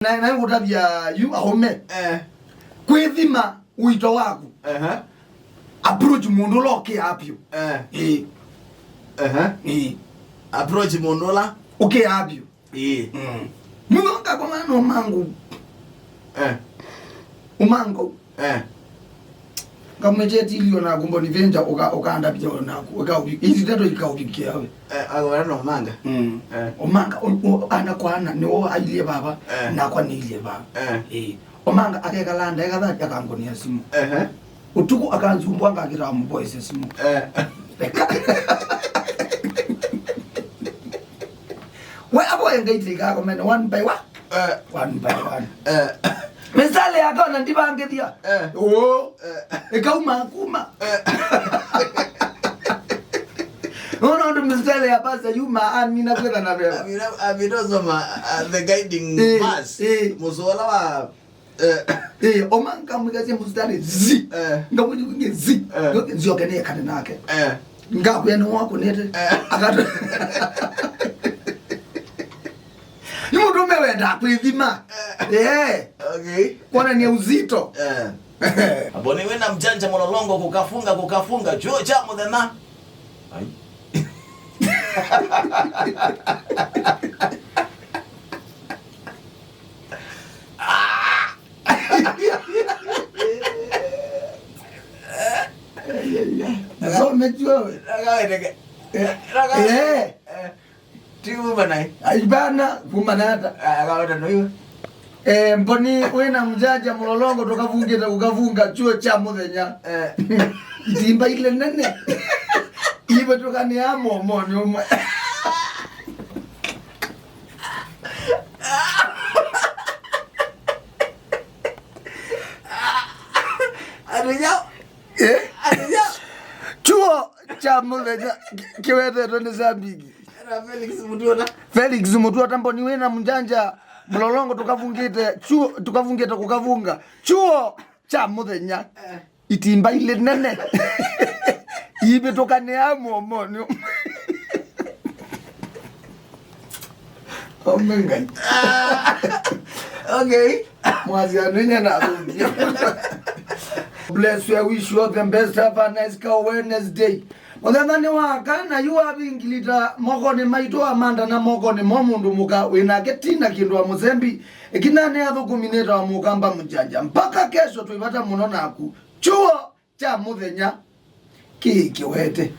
Na ngutabia yu ahome kwithima uito waku approach mundu loke apyo approach mundu la okay apyo munonga kwa mano mangu umango kamejeti iliyo na gumbo ni venja ukaanda byo nako hizi tato ikaudikia we agora no manga omanga ana kwana no aile baba na kwa nile baba omanga akekalanda ekatha akangonia simu utuku akanzumbwa ngakira mu voice simu we abo engaitika ko men one by one mesale akona ndibangethia ekauma kuma no ndo mesale ya basa yuma amina kwenda na beba abidozo the guiding pass muzola wa omanga mugaze mustari zi ngabuji kunge zi nzoke ne yakane nake ngakuyena wako nete akato Yumu wenda kwithima. Okay. Kwana ni uzito. Abone wena mjanja mololongo kukafunga chuo cha muthema. Ai. So mejua. Timu banai. Aibana kumanata. Akaweta no. Mboni wena mjaja mololongo tukavunga chuo cha muthenya. Itimba ile nene. Ibe tukani amo moni umwe. Adija. Adija. Chuo cha muthenya kiwete tonde Zambigi. Felix Mutuota mboni wena mjanja mlolongo tukavungite kukavunga chuo cha muthenya itimba ile nene ibe tokane amo moni omenga Okay mwazi anenya na bless you. I wish you all the best. Have a nice Wednesday. Ondani wakana yuwa bingilita mokone maito amanda na mokone momundu muka winake tina kindwa muzembi ekinane athukumineta wa mukamba mjanja mpaka kesho tuipata muno naku chuo cha muthenya kikiwete.